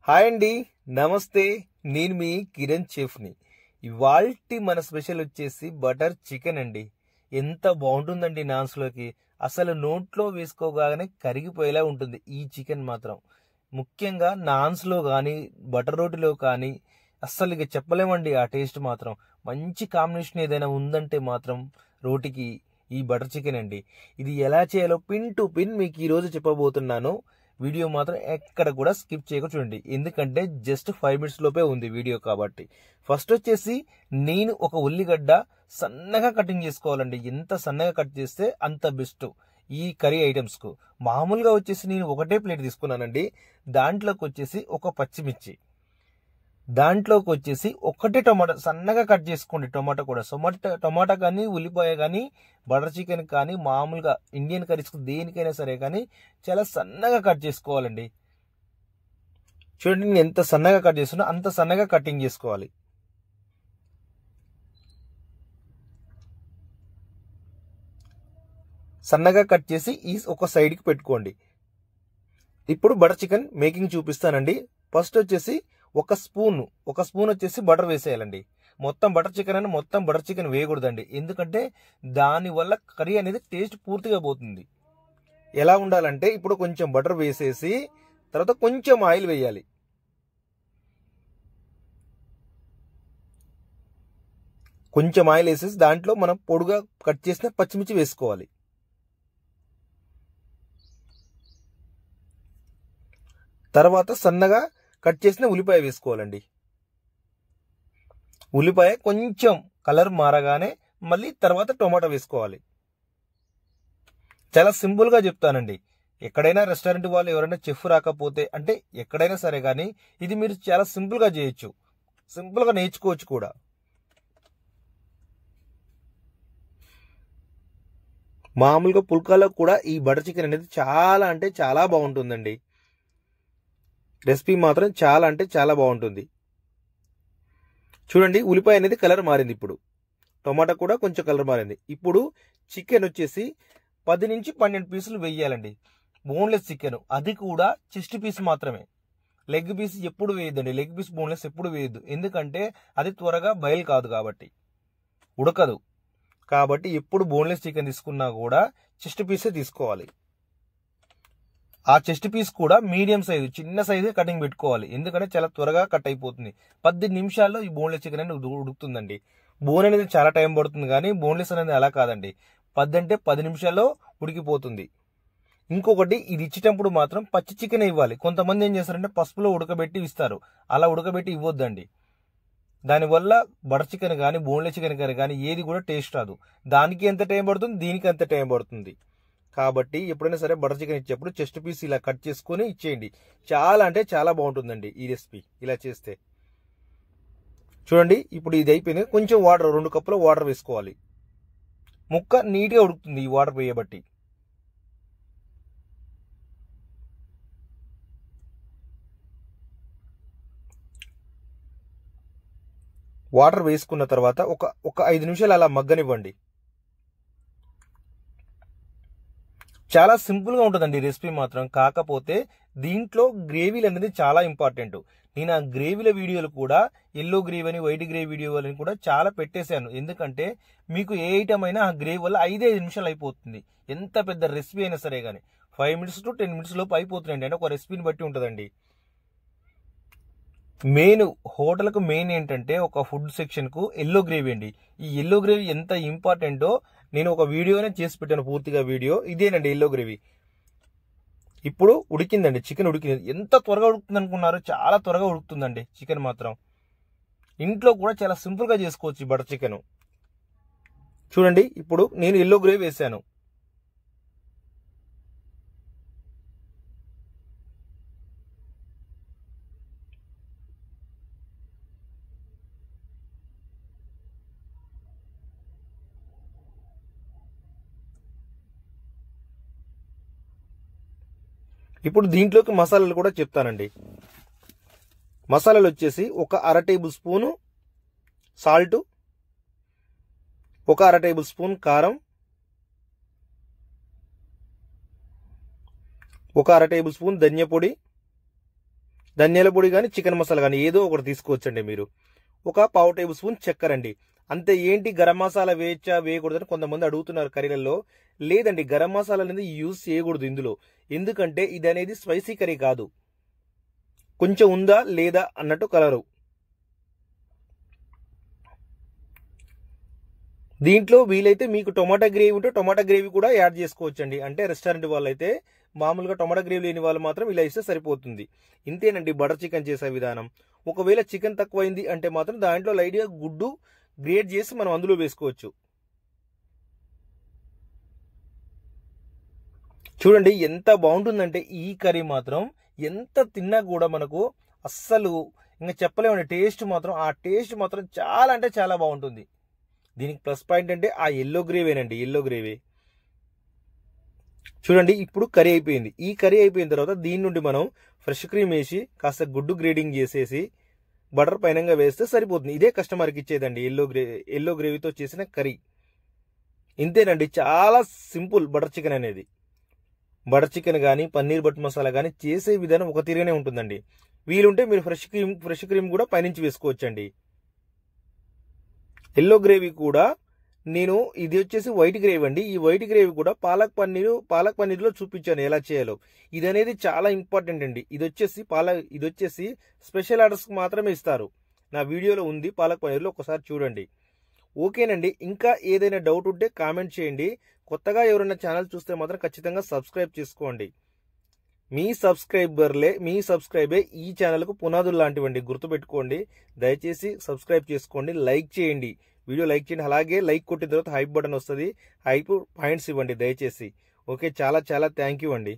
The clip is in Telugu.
హాయ్ అండి, నమస్తే. నేను మీ కిరణ్ చెఫ్ని. ఇవాల్టి మన స్పెషల్ వచ్చేసి బటర్ చికెన్ అండి. ఎంత బాగుంటుందండి నాన్స్లోకి. అసలు నోట్లో వేసుకోగానే కరిగిపోయేలా ఉంటుంది ఈ చికెన్ మాత్రం. ముఖ్యంగా నాన్స్లో కానీ బటర్ రోటీలో కానీ అస్సలు ఇక చెప్పలేమండి. ఆ టేస్ట్ మాత్రం మంచి కాంబినేషన్ ఏదైనా ఉందంటే మాత్రం రోటీకి ఈ బటర్ చికెన్ అండి. ఇది ఎలా చేయాలో పిన్ టు పిన్ మీకు ఈరోజు చెప్పబోతున్నాను. వీడియో మాత్రం ఎక్కడ కూడా స్కిప్ చేయక చూడండి, ఎందుకంటే జస్ట్ 5 minutes లోపే ఉంది వీడియో కాబట్టి. ఫస్ట్ వచ్చేసి నేను ఒక ఉల్లిగడ్డ సన్నగా కటింగ్ చేసుకోవాలండి. ఎంత సన్నగా కట్ చేస్తే అంత బెస్ట్ ఈ కర్రీ ఐటమ్స్కు. మామూలుగా వచ్చేసి నేను ఒకటే ప్లేట్ తీసుకున్నానండి. దాంట్లోకి వచ్చేసి ఒక పచ్చిమిర్చి, దాంట్లోకి వచ్చేసి ఒకటే టమాటా సన్నగా కట్ చేసుకోండి. టమాటా కూడా టమాటా కానీ ఉల్లిపాయ కానీ బటర్ చికెన్ కానీ మామూలుగా ఇండియన్ కర్రీస్కి దేనికైనా సరే కానీ చాలా సన్నగా కట్ చేసుకోవాలండి. చూడండి నేను ఎంత సన్నగా కట్ చేస్తున్నా అంత సన్నగా కటింగ్ చేసుకోవాలి. సన్నగా కట్ చేసి ఈ ఒక సైడ్కి పెట్టుకోండి. ఇప్పుడు బటర్ చికెన్ మేకింగ్ చూపిస్తానండి. ఫస్ట్ వచ్చేసి ఒక స్పూన్ వచ్చేసి బటర్ వేసేయాలండి. మొత్తం బటర్ చికెన్ అని మొత్తం బటర్ చికెన్ వేయకూడదండి, ఎందుకంటే దానివల్ల కర్రీ అనేది టేస్ట్ పూర్తిగా పోతుంది. ఎలా ఉండాలంటే ఇప్పుడు కొంచెం బటర్ వేసేసి తర్వాత కొంచెం ఆయిల్ వేయాలి. కొంచెం ఆయిల్ వేసేసి దాంట్లో మనం పొడుగా కట్ చేసిన పచ్చిమిర్చి వేసుకోవాలి. తర్వాత సన్నగా కట్ చేసిన ఉల్లిపాయ వేసుకోవాలండి. ఉల్లిపాయ కొంచెం కలర్ మారగానే మళ్ళీ తర్వాత టొమాటో వేసుకోవాలి. చాలా సింపుల్గా చెప్తానండి. ఎక్కడైనా రెస్టారెంట్ వాళ్ళు ఎవరైనా చెఫ్ రాకపోతే అంటే ఎక్కడైనా సరే కానీ ఇది మీరు చాలా సింపుల్గా చేయొచ్చు, సింపుల్గా నేర్చుకోవచ్చు కూడా. మామూలుగా పుల్కాలో కూడా ఈ బటర్ చికెన్ అనేది చాలా అంటే చాలా బాగుంటుందండి. రెసిపీ మాత్రం చాలా అంటే చాలా బాగుంటుంది. చూడండి ఉల్లిపాయ అనేది కలర్ మారింది. ఇప్పుడు టొమాటో కూడా కొంచెం కలర్ మారింది. ఇప్పుడు చికెన్ వచ్చేసి 10 నుంచి 12 పీసులు వేయాలండి. బోన్లెస్ చికెన్, అది కూడా చెస్ట్ పీస్ మాత్రమే. లెగ్ పీస్ ఎప్పుడు వేయద్దండి. లెగ్ పీస్ బోన్లెస్ ఎప్పుడు వేయద్దు, ఎందుకంటే అది త్వరగా బయలు కాదు కాబట్టి, ఉడకదు కాబట్టి. ఎప్పుడు బోన్లెస్ చికెన్ తీసుకున్నా కూడా చెస్ట్ పీసే తీసుకోవాలి. ఆ చెస్ట్ పీస్ కూడా మీడియం సైజు చిన్న సైజే కటింగ్ పెట్టుకోవాలి, ఎందుకంటే చాలా త్వరగా కట్ అయిపోతుంది. 10 నిమిషాల్లో ఈ బోన్లెస్ చికెన్ అనేది ఉడుకుతుందండి. బోన్ అనేది చాలా టైం పడుతుంది, కానీ బోన్లెస్ అనేది అలా కాదండి. 10 అంటే 10 నిమిషాల్లో ఉడికిపోతుంది. ఇంకొకటి, ఇది ఇచ్చేటప్పుడు మాత్రం పచ్చి చికెన్ ఇవ్వాలి. కొంతమంది ఏం చేస్తారంటే పసుపులో ఉడకబెట్టి ఇస్తారు. అలా ఉడకబెట్టి ఇవ్వద్దండి. దానివల్ల బటర్ చికెన్ కానీ బోన్లెస్ చికెన్ కర్రీ కానీ ఏది కూడా టేస్ట్ రాదు. దానికి ఎంత టైం పడుతుంది, దీనికి ఎంత టైం పడుతుంది. కాబట్టి ఎప్పుడైనా సరే బటర్ చికెన్ ఇచ్చేప్పుడు చెస్ట్ పీస్ ఇలా కట్ చేసుకొని ఇచ్చేయండి. చాలా అంటే చాలా బాగుంటుందండి ఈ రెసిపీ ఇలా చేస్తే. చూడండి ఇప్పుడు ఇది అయిపోయింది. కొంచెం వాటర్, 2 కప్పుల వాటర్ వేసుకోవాలి. ముక్క నీట్గా ఉడుకుతుంది ఈ వాటర్ వేయబట్టి. వాటర్ వేసుకున్న తర్వాత ఒక 5 నిమిషాలు అలా మగ్గనివ్వండి. చాలా సింపుల్గా ఉంటుందండి రెసిపీ మాత్రం. కాకపోతే దీంట్లో గ్రేవీలు అనేది చాలా ఇంపార్టెంట్. నేను ఆ గ్రేవీల వీడియోలు కూడా ఎల్లో గ్రేవీ అని వైట్ గ్రేవీ వీడియోలు కూడా చాలా పెట్టేశాను, ఎందుకంటే మీకు ఏ ఐటమ్ అయినా ఆ గ్రేవీ వల్ల 5 నిమిషాలు అయిపోతుంది. ఎంత పెద్ద రెసిపీ అయినా సరే కానీ 5 minutes to 10 minutes లోపు అయిపోతుందండి. అంటే ఒక రెసిపీని బట్టి ఉంటుందండి. మెయిన్ హోటల్కు మెయిన్ ఏంటంటే ఒక ఫుడ్ సెక్షన్కు ఎల్లో గ్రేవీ అండి. ఈ ఎల్లో గ్రేవీ ఎంత ఇంపార్టెంటో నేను ఒక వీడియోనే చేసి పెట్టాను, పూర్తిగా వీడియో ఇదేనండి ఎల్లో గ్రేవీ. ఇప్పుడు ఉడికిందండి, చికెన్ ఉడికింది. ఎంత త్వరగా ఉడుకుతుంది అనుకున్నారు, చాలా త్వరగా ఉడుకుతుందండి చికెన్ మాత్రం. ఇంట్లో కూడా చాలా సింపుల్గా చేసుకోవచ్చు ఈ బటర్ చికెన్. చూడండి ఇప్పుడు నేను ఎల్లో గ్రేవీ వేసాను. ఇప్పుడు దీంట్లోకి మసాలాలు కూడా చెప్తానండి. మసాలాలు వచ్చేసి ఒక 1/2 టేబుల్ స్పూను సాల్ట్, ఒక 1/2 టేబుల్ స్పూన్ కారం, ఒక 1/2 టేబుల్ స్పూన్ ధనియా పొడి, ధనియాల పొడి కానీ చికెన్ మసాలా కానీ ఏదో ఒకటి తీసుకోవచ్చండి మీరు. ఒక పావు టేబుల్ స్పూన్ చక్కెర అండి. అంతే. ఏంటి గరం మసాలా వేయచ్చా వేయకూడదని కొంతమంది అడుగుతున్నారు కర్రీలలో. లేదండి, గరం మసాలా అనేది యూజ్ చేయకూడదు ఇందులో. ఎందుకంటే ఇది అనేది స్పైసీ కర్రీ కాదు, కొంచెం ఉందా లేదా అన్నట్టు కలరు. దీంట్లో వీలైతే మీకు టొమాటో గ్రేవీ ఉంటే టొమాటో గ్రేవీ కూడా యాడ్ చేసుకోవచ్చండి. అంటే రెస్టారెంట్ వాళ్ళు అయితే మామూలుగా టొమాటో గ్రేవీ లేని వాళ్ళు మాత్రం ఇలా ఇస్తే సరిపోతుంది. ఇంతేనండి బటర్ చికెన్ చేసే విధానం. ఒకవేళ చికెన్ తక్కువైంది అంటే మాత్రం దాంట్లో లైట్గా గుడ్డు గ్రేట్ చేసి మనం అందులో వేసుకోవచ్చు. చూడండి ఎంత బాగుంటుందంటే ఈ కర్రీ మాత్రం ఎంత తిన్నా కూడా మనకు అస్సలు ఇంకా చెప్పలేమండి. టేస్ట్ మాత్రం చాలా అంటే చాలా బాగుంటుంది. దీనికి ప్లస్ పాయింట్ అంటే ఆ ఎల్లో గ్రేవేనండి, ఎల్లో గ్రేవీ. చూడండి ఇప్పుడు కర్రీ అయిపోయింది. ఈ కర్రీ అయిపోయిన తర్వాత దీని నుండి మనం ఫ్రెష్ క్రీమ్ వేసి కాస్త గుడ్డు గ్రేడింగ్ చేసేసి బటర్ పైనంగా వేస్తే సరిపోతుంది. ఇదే కస్టమర్కి ఇచ్చేదండి ఎల్లో గ్రేవీతో చేసిన కర్రీ. ఇంతేనండి, చాలా సింపుల్ బటర్ చికెన్ అనేది. బటర్ చికెన్ కానీ పన్నీర్ బటర్ మసాలా కానీ చేసే విధానం ఒక తీరుగానే ఉంటుందండి. వీలుంటే మీరు ఫ్రెష్ క్రీమ్ కూడా పైనుంచి వేసుకోవచ్చండి. ఎల్లో గ్రేవీ కూడా నేను ఇది వచ్చేసి వైట్ గ్రేవీ అండి. ఈ వైట్ గ్రేవీ కూడా పాలక్ పన్నీర్లో చూపించాను ఎలా చేయాలో. ఇది అనేది చాలా ఇంపార్టెంట్ అండి. ఇది వచ్చేసి స్పెషల్ ఆర్డర్స్కి మాత్రమే ఇస్తారు. నా వీడియోలో ఉంది పాలక్ పన్నీర్లో, ఒకసారి చూడండి. ఓకేనండి. ఇంకా ఏదైనా డౌట్ ఉంటే కామెంట్ చేయండి. కొత్తగా ఎవరైనా ఛానల్ చూస్తే మాత్రం ఖచ్చితంగా సబ్స్క్రైబ్ చేసుకోండి. మీ సబ్స్క్రైబే ఈ ఛానల్కు పునాదులు లాంటివండి, గుర్తుపెట్టుకోండి. దయచేసి సబ్స్క్రైబ్ చేసుకోండి, లైక్ చేయండి, వీడియో లైక్ చేయండి. అలాగే లైక్ కొట్టిన తర్వాత హైప్ బటన్ వస్తుంది, హైప్ పాయింట్స్ ఇవ్వండి దయచేసి. ఓకే, చాలా చాలా థ్యాంక్ యూ అండి.